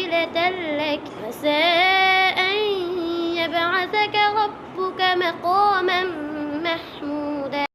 نافلة لك عسى أن يبعثك ربك مقاما محمودا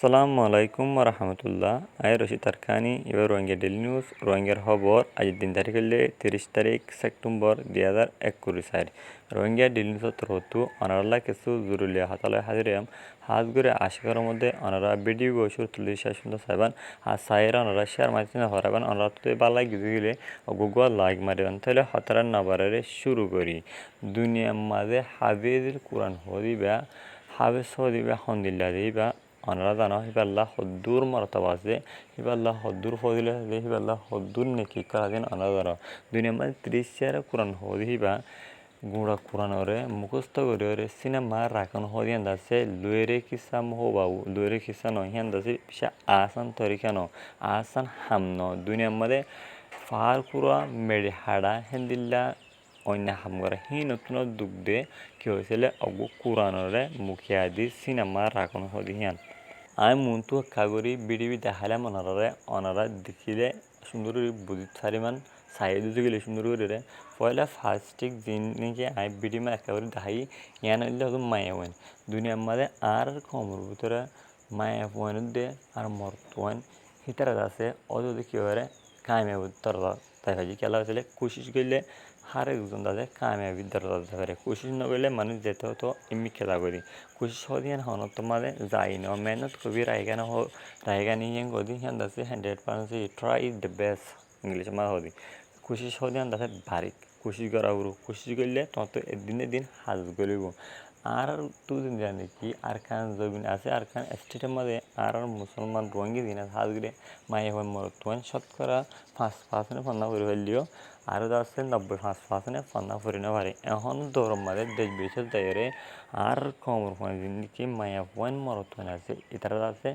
আসসালামু আলাইকুম রহমতুল্লাহ। আই রশিদ আরকানি এবার রোহিঙ্গা ডেলি নিউজ রোহিঙ্গার খবর আজ দিন তারিখ হলে 30 তারিখ সেপ্টেম্বর 2021 রোহিঙ্গা ডেলি নিউজত রহতু অনারাল্লা কিছু জরুরি হাতালয় হাজিরাম হাজ করে আশিকার মধ্যে অনারা বিডি বসুর 40 আর সাইরা অনারা শেয়ার মাঝে হরাবেন অনারা তো বালাই গিয়ে গেলে গুগল লাইক মারিবেন তাহলে হতারার নাবারে শুরু করি। দুনিয়ার মাঝে হাফিজুল কোরআন হদিবা হাফিজ হদিবা হন্দিল্লা দিবা অনারা জানো হিবাল্লাহ হদ্দুর মর্তবা আছে হিবাল্লাহ হদ্দুর ফজিলে আছে হিবাল্লাহ হদ্দুর নেকি কারাদিন অনারা জানো দুনিয়ার মধ্যে 30 কোরআন হদি হিবা গুঁড়া কোরআনরে মুখস্থ করে সিনেমা রাখন হদি আছে লুয়েরে কিসা মহবাউ লুয়েরে কিসা নহিয়ান আছে পিসা আসান তরিকানো আসান হামন দুনিয়ার মধ্যে ফার কুরা মেডি হাড়া হেন্দিল্লা অন্য হামগরা হি নতুন দুঃখ দে কি হয়েছিল অগু কোরআনরে মুখিয়া দি সিনেমা রাখন হদি হিয়ান আমি মনটু কাগরি বিডিবি দেখালাম অনারা দেখিলে সুন্দর বুঝি সারিমান সাইড দুটো গেলে সুন্দর করে পয়লা ফার্স্টিক দিন নাকি আমি বিডি মা একেবারে দেখাই ইয়ান হইলে হতো মায়া ওয়ান দুনিয়ার মাঝে আর কমর ভিতরে মায়া ওয়ান দে আর মরতোয়ান হিতারা আছে অযথা কী করে কামিয়াবি তারা তাই ভাজি খেলা হয়েছিল কোশিশ করলে হার একজন দাদা কামিয়াবি দ্বারা দাদা পারে কোশিশ নকরলে মানুষ যেতে হতো এমনি খেলা করি কোশিশ হদিয়ান হন তোমাদের যাই না মেহনত কবি রায়গানা রায়গানি হিয়ান গদি হিয়ান দাসে 100% ট্রাই দ্য বেস্ট ইংলিশ মা হদি কোশিশ হদিয়ান দাসে ভারী কোশিশ করা উরু কোশিশ করলে তত দিনে দিন হাজ গলিব আর দুদিন জানি কি আর খান জবিন আছে আর খান স্টেটের মধ্যে আর মুসলমান রোহিঙ্গি দিন হাজ গেলে মায়ে হয় মরতুয়ান শতকরা 5% ফান্না করে ফেললিও আরও আছে 95% ফান্না করে না পারে এখন দৌড় মাঝে দেশ বিদেশের দায়রে আর কমর দিন নাকি মায়া পয়েন মরতুয়ান আছে এটারা আছে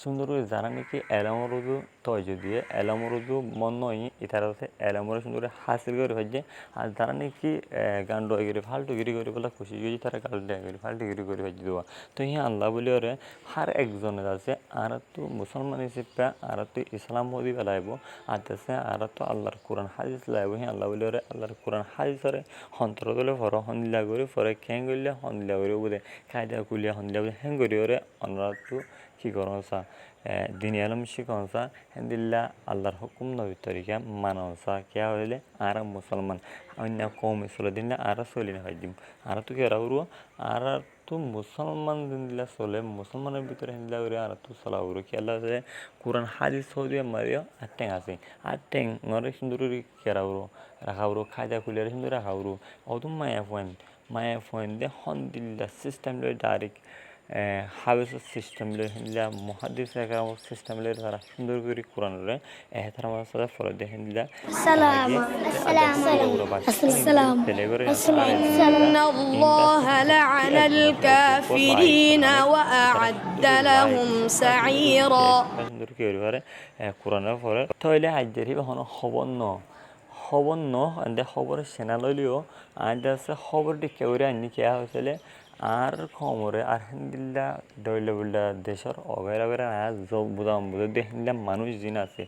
সুন্দর করে যারা নাকি এলামরুদু তয়জ দিয়ে এলামরুদু মন নয় এটারা আছে এলামরে সুন্দর করে হাসিল করে হচ্ছে আর যারা নাকি গান্ড গিরি ফাল্টুগিরি করে বলে খুশি গিরি তারা গাল্ডা গিরি ফাল্টুগিরি করে হচ্ছে দেওয়া তো ইহা আল্লাহ বলে ওরে হার একজনের আছে আর তো মুসলমান হিসেবে আর তো ইসলাম মোদি বেলাইব আর আছে আর তো আল্লাহর কোরআন হাদিস লাইব হি আল্লাহ বলে ওরে আল্লাহর কোরআন হাদিসরে হন্তর গলে ফর হন্দিলা করে ফরে খেং গলে হন্দিলা করে বোধে কায়দা কুলিয়া হন্দিলা বলে হ্যাং করি ওরে অন্যরা তো কী করছা দিন আলম শিখনসা হেন্দিল্লা আল্লাহর হুকুম নবী তরিকা মানসা কেয়া হইলে আর মুসলমান অন্য কম চলে দিন আর চলি না হয় দিম আর তো কেরা উড়ো আর তো মুসলমান দিনদিলা চলে মুসলমানের ভিতরে হিন্দা করে আর তো চলা উড়ো খেলা আছে কোরআন হাদিস সৌদি মারিও আর ট্যাং আছে আর ট্যাং নরে সুন্দর কেরা উড়ো রাখা উড়ো খায়দা খুলিয়ার সুন্দর রাখা উড়ো অদম মায়া পয়েন্ট দিয়ে হন্দিল্লা সিস্টেম লই ডাইরেক্ট হাবিস সিস্টেম লই হিন্দা মহাদিস সিস্টেম লই তারা সুন্দর করে কোরআন রে তারা আমার সাথে ফলো দিয়ে হিন্দা السلام السلام إن الله لعن الكافرين وأعد لهم سعيرا সুন্দর কি করে কোরআনের পরে তাহলে আজের হিবা হন খবর ন আন্দে খবরের সেনা লইলেও আজ আছে খবরটি কেউ আনি কেয়া হয়েছিল আর খমরে আর হিন্দিল্লা দইলে বুল্লা দেশের অগের অগের আজ বুঝাম বুঝে দিয়ে হিন্দিল্লা মানুষ যিন আছে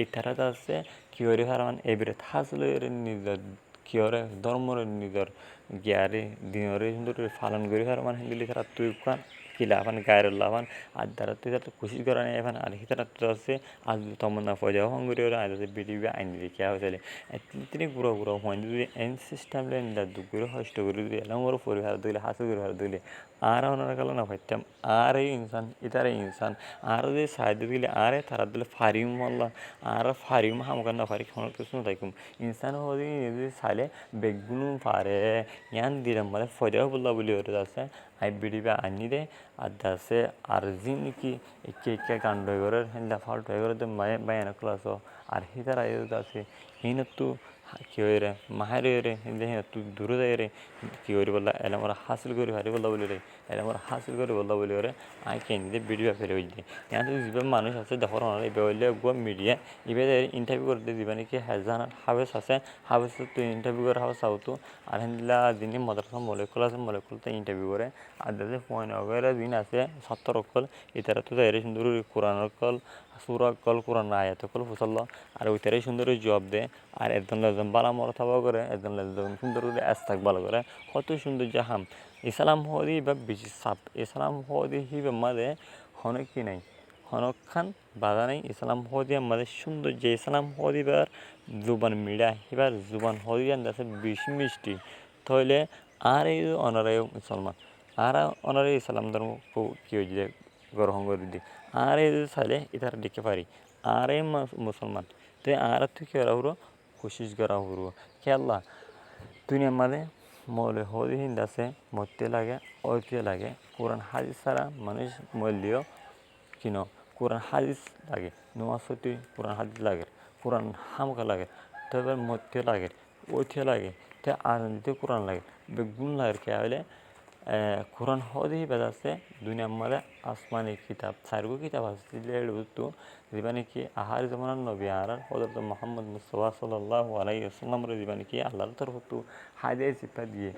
এটারা আছে কিয়রে হারান এবারে থাকলে নিজের কিয়রে ধর্মরে নিজের জ্ঞারে দিনরে সুন্দর পালন করি হারান হিন্দিলি তারা তুই কিলা আফান গায়ের লাফান আর দ্বারা তুই তার খুশি করা নেই এখান আর হিতারা তো আছে আজ তমন্না ফজা হঙ্গরি ওরা আজ বিডিবি আইন দেখে হয়েছিল তিনি গুঁড়ো হয় যদি এন সিস্টেম লেন দুগুলো হষ্ট করে দিলে এলাম ওর পরিবার দিলে হাসু পরিবার দিলে আর ওনারা গেল না ভাইতাম আর এই ইনসান ইতারে ইনসান আর যে সাহায্য দিলে আরে তারা দিলে ফারিম মাল্লা আর ফারিম হামকার না ফারি কোনো কিছু থাকুম ইনসান হলে যদি চাইলে বেগুন পারে ইয়ান দিলাম মানে ফজাও বললা বলি ওরা আছে আই বিডিবি আনি দে আর আছে আর যি নাকি কে কাণ্ড করে হেন্দা ফাল্ট হয়ে গেলে তো মায়ে বায়ানা ক্লাস আর হিতারা আছে হিনত তো কি হয়ে মাহারি রে দেখে তুই দূরে যাই রে কি করি বললা এলে আমার হাসিল করি হারি বললা বলি রে এলে আমার হাসিল করি বললা বলি রে আই কেন দিয়ে ভিডিও ফেলে হই দিয়ে ইয়াতে যেভাবে মানুষ আছে দেখো না এবার হইলে গো মিডিয়া এবার ইন্টারভিউ করতে দিবা নাকি হাজার হাবেস আছে হাবেস তুই ইন্টারভিউ করে হাবেস আও তো আর হিন্দা দিনে মাদ্রাসা মলেকুল আছে মলেকুলতে ইন্টারভিউ করে আর দেশে ফোন वगैरह দিন আছে ছাত্র কল এটারা তো যাই সুন্দর কোরআনের কল সুরা কল কোরআন আয়াত কল ফুসল্লা আর ওইটারাই সুন্দর জবাব দেয় আর একজন একজন বালা মরতাবা করে একজন একজন সুন্দর করে আস্তাক ভালো করে কত সুন্দর জাহাম ইসলাম হদি বা বেশি সাপ ইসলাম হদি হিবে মাঝে হনক কি নাই হনক খান বাধা নেই ইসলাম হদি আমাদের সুন্দর যে ইসলাম হদিবার জুবান মিড়া হিবার জুবান হদিয়ান আছে বেশি মিষ্টি তাহলে আর এই অনারায় মুসলমান আর অনারে ইসলাম ধর্ম কি হয়েছে গ্রহণ করে দিই আর এই চাইলে ইতার দেখতে পারি আর এই মুসলমান তো আর তুই কেরা হরো কোশিশ করা হরো খেলা দুনিয়ার মাঝে মৌলে হদি হিন্দ আছে মরতে লাগে ঐতিহ্য লাগে কোরআন হাদিস ছাড়া মানুষ মূল্য কিন কোরআন হাদিস লাগে নোয়াজ সত্যি কোরআন হাদিস লাগে কোরআন হামকা লাগে তো এবার মরতে লাগে ঐতিহ্য লাগে তো আর দিতে কোরআন লাগে বেগুন লাগে কে হলে কোরআন হদি বেদাছে দুনিয়ার মাঝে আসমানি কিতাব চারগো কিতাব আসলে তো যেবানি কি আহার জমানার নবী আর হজরত মোহাম্মদ মুস্তফা সাল্লাল্লাহু আলাইহি ওয়াসাল্লামের যেবানি কি আল্লাহর তরফ হাদিস সিফা দিয়ে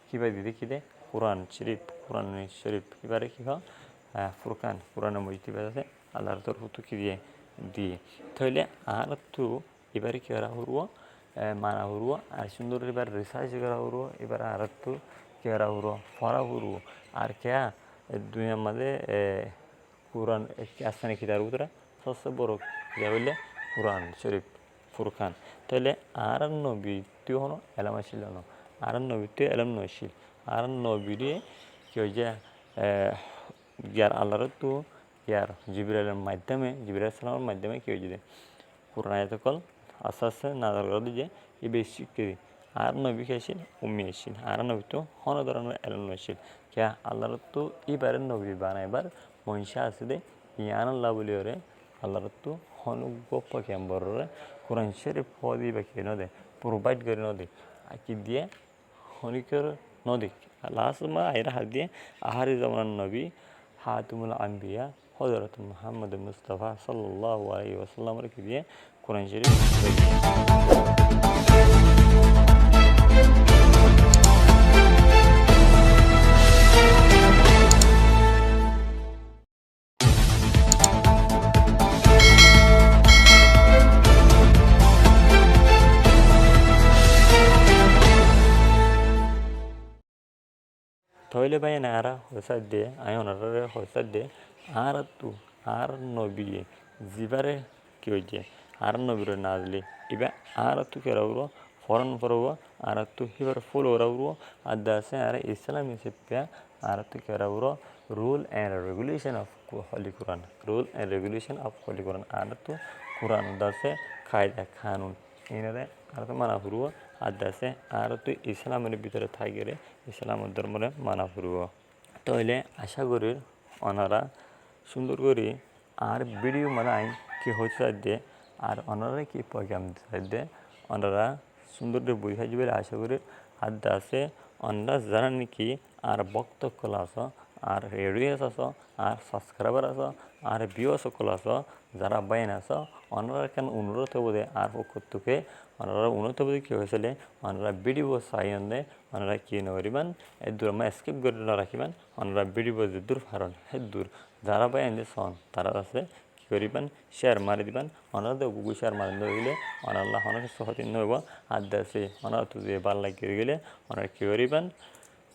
কিবা দিতে কি দে কোরআন শরীফ কিবারে কি হয় ফুরকান কোরআন মজিদ বেদাছে আল্লাহর তরফ কি দিয়ে তাহলে আর তো এবারে কি করা হরুও মানা হরুও আর সুন্দর এবার রিসার্চ করা হরুও এবার আর তো কেরা হরো ফরা হরু আর কে দুনিয়ার মাঝে কোরআন আসমানি কিতার উতরা সবচেয়ে বড় যা বললে কোরআন শরীফ ফুরকান তাহলে আর নবী তুই হনো এলাম আসিল না আর নবী তুই এলাম নশিল আর নবীরে কি হয়েছে ইয়ার আল্লাহর তো ইয়ার জিবরাইলের মাধ্যমে জিবরাইল সালামের মাধ্যমে কি হয়েছে কোরআন আয়াত কল আস্তে আস্তে নাজার করে দিয়ে এ বেশি শিক্ষা আর নবী খেয়েছিল উম্মি এসেছিল আর নবী তো হন ধরনের এলন এসেছিল কে আল্লাহর তো এবারে নবী বানাইবার মহিষা আছে দে ইয়ান আল্লাহ বলি ওরে আল্লাহর তো হন গপ্প কেম্বরে কোরআন শরীফ হদি বা কে নদে প্রোভাইড করে নদে আকি দিয়ে হনিকর নদী লাস্ট মা আইরা হাত দিয়ে আহারি জামানার নবী হাতুমুল আম্বিয়া হযরত মুহাম্মদ মুস্তাফা সাল্লাল্লাহু আলাইহি ওয়াসাল্লামের কি দিয়ে কোরআন শরীফ তাহলে ভাই না আর হসাদ দে আই ওনারে হসাদ দে আর তু আর নবী জিবারে কি হয়েছে আর নবীর না দিলে এবার আর তু কেরাবো ফরেন ফরবো আর তু হিবার ফুল ওরাবো আর দাসে আর ইসলামী শিক্ষা আর তু কেরাবো rule and regulation of holy Quran rule and regulation of holy Quran আর তু কোরআন দাসে কায়দা কানুন এনারে আর তো মানা ফুরবো আর দাসে আর তুই ইসলামের ভিতরে থাকি ইসলামের ধর্মরে মানা ফুরবো তাহলে আশা করি ওনারা সুন্দর করে আর ভিডিও মানায় কি হচ্ছে দে আর ওনারা কি প্রোগ্রাম দে ওনারা সুন্দর করে বুঝাই যাবে আশা করি আর দাসে ওনারা জানা নাকি আর বক্ত কলা আস আর রেডিওস আস আর সাবস্ক্রাইবার আস আর ভিউ সকল আস যারা বাইন আস ওনারা কেন অনুরোধ হবো দে আর পক্ষে ওনারা অনুরোধ হবো কী হয়েছিল ওনারা ভিডিও চাই দে ওনারা কি নকরিবান এ দূর আমরা স্কিপ করে রাখিবান ওনারা ভিডিও যে দূর ফারণ হে দূর যারা বাইন দে সন তারা আছে কি করিবান শেয়ার মারি দিবান ওনারা তো গুগল শেয়ার মারি দিলে ওনারা অনেক সহজে নব আর দেশে ওনারা তো যে ভাল লাগিয়ে গেলে ওনারা কী করিবান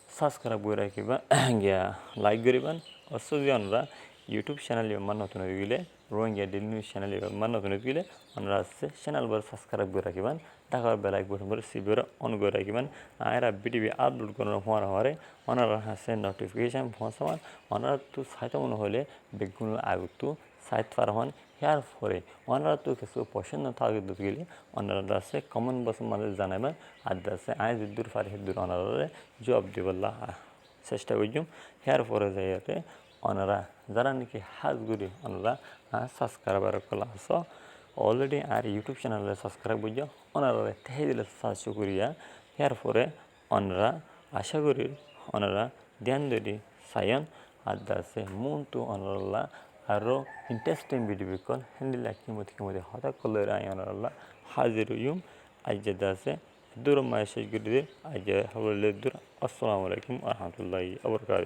সাবস্ক্রাইব করে রাখিবা গিয়া লাইক করিবান অবশ্য যে ওনারা ইউটিউব চ্যানেল আমার নতুন হয়ে গেলে রোহিঙ্গা ডেলি নিউজ চ্যানেল আমার নতুন হয়ে গেলে ওনারা আসছে চ্যানেল বার সাবস্ক্রাইব করে রাখিবান টাকার বেলায় বসে বলে সিবিওর অন করে রাখিবান আর ভিডিও আপলোড করার হওয়ার হওয়ারে ওনারা হাসে নোটিফিকেশান পৌঁছামান ওনারা তো সাইতে মনে হলে বেগুন আগত সাইট পার হন ইয়ার পরে ওনারা তো কিছু পছন্দ থাকে গেলে ওনারা আছে কমেন্ট বক্সের মাঝে জানাবেন আর আছে আয় দূর পারে দূর ওনারা জবাব দিবল্লা চেষ্টা করছুম ইয়ার পরে যাইতে ওনারা যারা নাকি হাত ঘুরে ওনারা সাবস্ক্রাইবার কলা আস অলরেডি আর ইউটিউব চ্যানেলে সাবস্ক্রাইব বুঝা ওনারা তেহে দিলে শুক্রিয়া এরপরে ওনারা আশা করি ওনারা ধ্যান ধরি সায়ন আর দাসে মন তো ওনারা আরও ইন্টারেস্টিং ভিডিও বিকল হ্যান্ডেল কিমতি হঠাৎ করলে আই ওনারা হাজির ইউম আজ দাসে দূর মায় শেষ করে আজ হবলে দূর আসসালামু আলাইকুম আহমতুল্লাহি আবরকাত